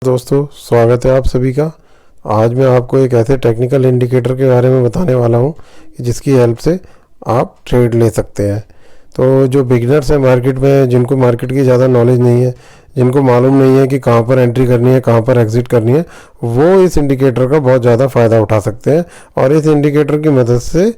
दोस्तों, स्वागत है आप सभी का। आज मैं आपको एक ऐसे टेक्निकल इंडिकेटर के बारे में बताने वाला हूं कि जिसकी हेल्प से आप ट्रेड ले सकते हैं। तो जो बिगिनर्स हैं मार्केट में, जिनको मार्केट की ज़्यादा नॉलेज नहीं है, जिनको मालूम नहीं है कि कहां पर एंट्री करनी है, कहां पर एग्जिट करनी है, वो इस इंडिकेटर का बहुत ज़्यादा फ़ायदा उठा सकते हैं और इस इंडिकेटर की मदद से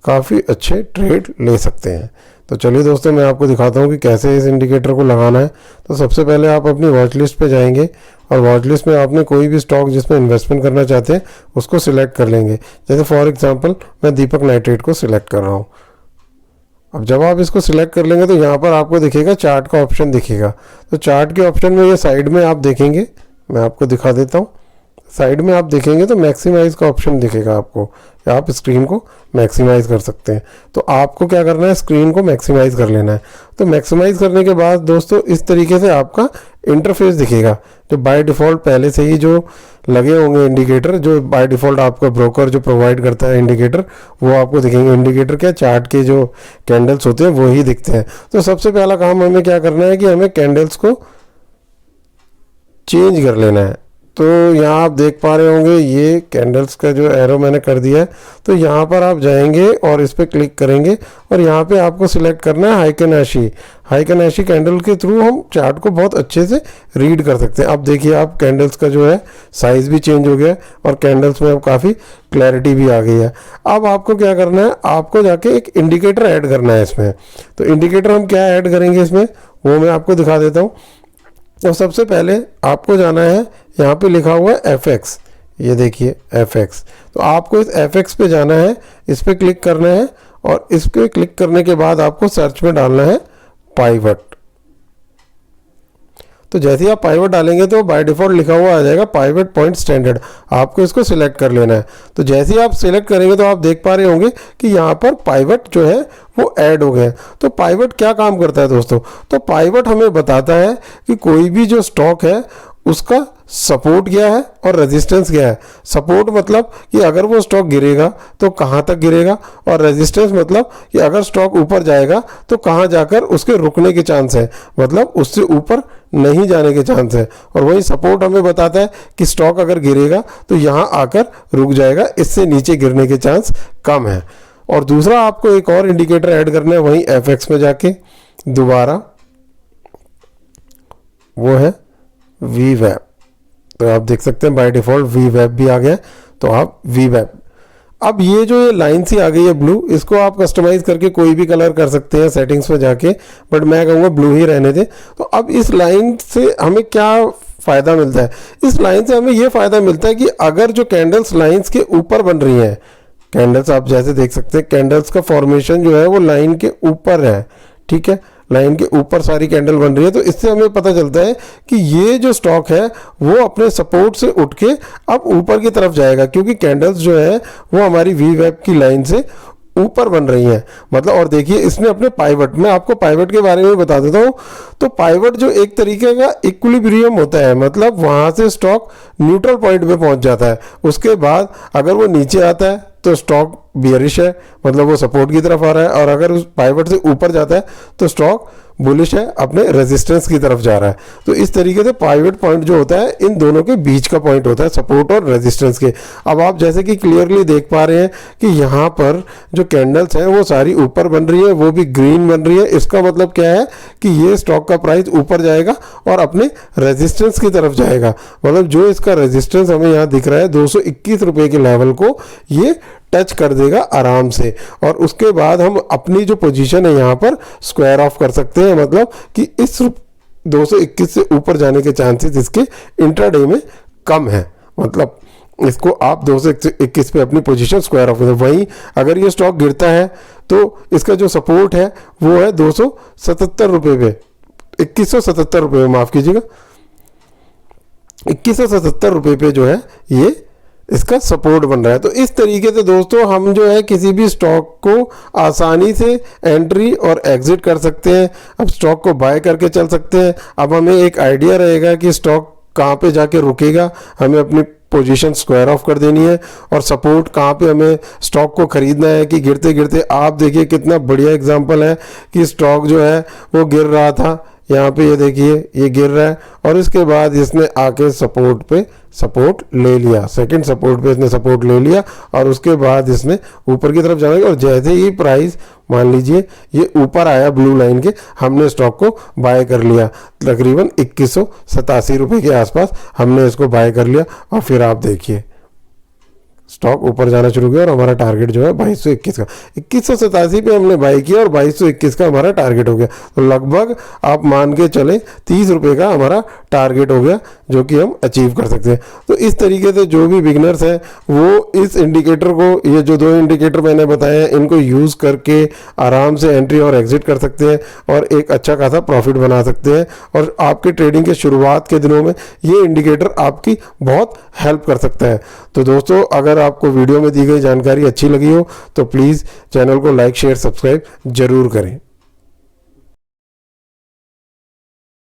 काफ़ी अच्छे ट्रेड ले सकते हैं। तो चलिए दोस्तों, मैं आपको दिखाता हूँ कि कैसे इस इंडिकेटर को लगाना है। तो सबसे पहले आप अपनी वॉच लिस्ट पे जाएंगे और वॉच लिस्ट में आपने कोई भी स्टॉक जिसमें इन्वेस्टमेंट करना चाहते हैं उसको सिलेक्ट कर लेंगे। जैसे फॉर एग्जांपल मैं दीपक नाइट्रेट को सिलेक्ट कर रहा हूँ। अब जब आप इसको सिलेक्ट कर लेंगे तो यहाँ पर आपको दिखेगा चार्ट का ऑप्शन दिखेगा। तो चार्ट के ऑप्शन में ये साइड में आप देखेंगे, मैं आपको दिखा देता हूँ। साइड में आप देखेंगे तो मैक्सिमाइज का ऑप्शन दिखेगा आपको, या आप स्क्रीन को मैक्सिमाइज कर सकते हैं। तो आपको क्या करना है, स्क्रीन को मैक्सिमाइज कर लेना है। तो मैक्सिमाइज करने के बाद दोस्तों इस तरीके से आपका इंटरफेस दिखेगा, जो बाय डिफ़ॉल्ट पहले से ही जो लगे होंगे इंडिकेटर, जो बाय डिफ़ॉल्ट आपका ब्रोकर जो प्रोवाइड करता है इंडिकेटर, वो आपको दिखेंगे। इंडिकेटर क्या, चार्ट के जो कैंडल्स होते हैं वो ही दिखते हैं। तो सबसे पहला काम हमें क्या करना है कि हमें कैंडल्स को चेंज कर लेना है। तो यहाँ आप देख पा रहे होंगे ये कैंडल्स का जो एरो मैंने कर दिया है। तो यहाँ पर आप जाएंगे और इस पर क्लिक करेंगे और यहाँ पे आपको सिलेक्ट करना है हाइकेनाशी। हाइकेनाशी कैंडल के थ्रू हम चार्ट को बहुत अच्छे से रीड कर सकते हैं। अब देखिए, आप कैंडल्स का जो है साइज़ भी चेंज हो गया है और कैंडल्स में अब काफ़ी क्लैरिटी भी आ गई है। अब आपको क्या करना है, आपको जाके एक इंडिकेटर ऐड करना है इसमें। तो इंडिकेटर हम क्या ऐड करेंगे इसमें, वो मैं आपको दिखा देता हूँ। तो सबसे पहले आपको जाना है, यहाँ पे लिखा हुआ है FX, ये देखिए FX। तो आपको इस FX पे जाना है, इस पे क्लिक करना है और इस पे क्लिक करने के बाद आपको सर्च में डालना है पाइवट। तो जैसे ही आप पाइवट डालेंगे तो बाय डिफ़ॉल्ट लिखा हुआ आ जाएगा पाइवट पॉइंट स्टैंडर्ड। आपको इसको सिलेक्ट कर लेना है। तो जैसे ही आप सिलेक्ट करेंगे तो आप देख पा रहे होंगे कि यहाँ पर पाइवट जो है वो ऐड हो गए। तो पाइवट क्या काम करता है दोस्तों, तो पाइवट हमें बताता है कि कोई भी जो स्टॉक है उसका सपोर्ट क्या है और रेजिस्टेंस क्या है। सपोर्ट मतलब कि अगर वो स्टॉक गिरेगा तो कहाँ तक गिरेगा, और रेजिस्टेंस मतलब कि अगर स्टॉक ऊपर जाएगा तो कहाँ जाकर उसके रुकने के चांस है, मतलब उससे ऊपर नहीं जाने के चांस है। और वही सपोर्ट हमें बताता है कि स्टॉक अगर गिरेगा तो यहाँ आकर रुक जाएगा, इससे नीचे गिरने के चांस कम है। और दूसरा आपको एक और इंडिकेटर ऐड करना है वहीं FX में जाके दोबारा, वो है VWAP। तो आप देख सकते हैं बाय डिफ़ॉल्ट VWAP भी आ गया। तो आप VWAP, अब ये जो ये लाइन सी आ गई है ब्लू, इसको आप कस्टमाइज करके कोई भी कलर कर सकते हैं सेटिंग्स में जाके, बट मैं कहूँगा ब्लू ही रहने दें। तो अब इस लाइन से हमें क्या फ़ायदा मिलता है, इस लाइन से हमें ये फ़ायदा मिलता है कि अगर जो कैंडल्स लाइन्स के ऊपर बन रही हैं, कैंडल्स आप जैसे देख सकते हैं कैंडल्स का फॉर्मेशन जो है वो लाइन के ऊपर है, ठीक है, लाइन के ऊपर सारी कैंडल बन रही है। तो इससे हमें पता चलता है कि ये जो स्टॉक है वो अपने सपोर्ट से उठ के अब ऊपर की तरफ जाएगा, क्योंकि कैंडल्स जो है वो हमारी VWAP की लाइन से ऊपर बन रही हैं। मतलब, और देखिए इसने अपने पाइवट, मैं आपको पाइवट के बारे में बता देता हूँ। तो पाइवट जो एक तरीके का इक्विलिब्रियम होता है, मतलब वहाँ से स्टॉक न्यूट्रल पॉइंट पे पहुँच जाता है। उसके बाद अगर वो नीचे आता है तो स्टॉक बियरिश है, मतलब वो सपोर्ट की तरफ आ रहा है, और अगर उस पाइवट से ऊपर जाता है तो स्टॉक बुलिश है, अपने रेजिस्टेंस की तरफ जा रहा है। तो इस तरीके से पाइवट पॉइंट जो होता है इन दोनों के बीच का पॉइंट होता है, सपोर्ट और रेजिस्टेंस के। अब आप जैसे कि क्लियरली देख पा रहे हैं कि यहाँ पर जो कैंडल्स हैं वो सारी ऊपर बन रही है, वो भी ग्रीन बन रही है। इसका मतलब क्या है कि ये स्टॉक का प्राइस ऊपर जाएगा और अपने रेजिस्टेंस की तरफ जाएगा। मतलब जो इसका रेजिस्टेंस हमें यहाँ दिख रहा है 221 रुपये के लेवल को ये टच कर देगा आराम से, और उसके बाद हम अपनी जो पोजीशन है यहाँ पर स्क्वायर ऑफ कर सकते हैं। मतलब कि इस 221 से ऊपर जाने के चांसेस इसके इंट्राडे में कम है। मतलब इसको आप 221 पे अपनी पोजीशन स्क्वायर ऑफ करें। वहीं अगर ये स्टॉक गिरता है तो इसका जो सपोर्ट है वो है 277 रुपये पे, 2177 रुपये में, माफ़ कीजिएगा, 2177 रुपये पे जो है ये इसका सपोर्ट बन रहा है। तो इस तरीके से दोस्तों हम जो है किसी भी स्टॉक को आसानी से एंट्री और एग्जिट कर सकते हैं। अब स्टॉक को बाय करके चल सकते हैं। अब हमें एक आइडिया रहेगा कि स्टॉक कहाँ पे जाके रुकेगा, हमें अपनी पोजीशन स्क्वायर ऑफ कर देनी है, और सपोर्ट कहाँ पे हमें स्टॉक को खरीदना है कि गिरते गिरते, आप देखिए कितना बढ़िया एग्जांपल है कि स्टॉक जो है वो गिर रहा था, यहाँ पे ये देखिए ये गिर रहा है और इसके बाद इसने आके सपोर्ट पे सपोर्ट ले लिया, सेकंड सपोर्ट पे इसने सपोर्ट ले लिया और उसके बाद इसने ऊपर की तरफ जाना और जैसे ही प्राइस मान लीजिए ये ऊपर आया ब्लू लाइन के, हमने स्टॉक को बाय कर लिया तकरीबन 2187 रुपये के आसपास हमने इसको बाय कर लिया। और फिर आप देखिए स्टॉक ऊपर जाना शुरू किया और हमारा टारगेट जो है 2221 का 2187 पे हमने बाई किया और 2221 का हमारा टारगेट हो गया। तो लगभग आप मान के चले 30 रुपये का हमारा टारगेट हो गया जो कि हम अचीव कर सकते हैं। तो इस तरीके से जो भी बिगनर्स हैं वो इस इंडिकेटर को, ये जो दो इंडिकेटर मैंने बताए हैं, इनको यूज़ करके आराम से एंट्री और एग्जिट कर सकते हैं और एक अच्छा खासा प्रॉफिट बना सकते हैं। और आपके ट्रेडिंग के शुरुआत के दिनों में ये इंडिकेटर आपकी बहुत हेल्प कर सकता है। तो दोस्तों अगर आपको वीडियो में दी गई जानकारी अच्छी लगी हो तो प्लीज़ चैनल को लाइक शेयर सब्सक्राइब जरूर करें।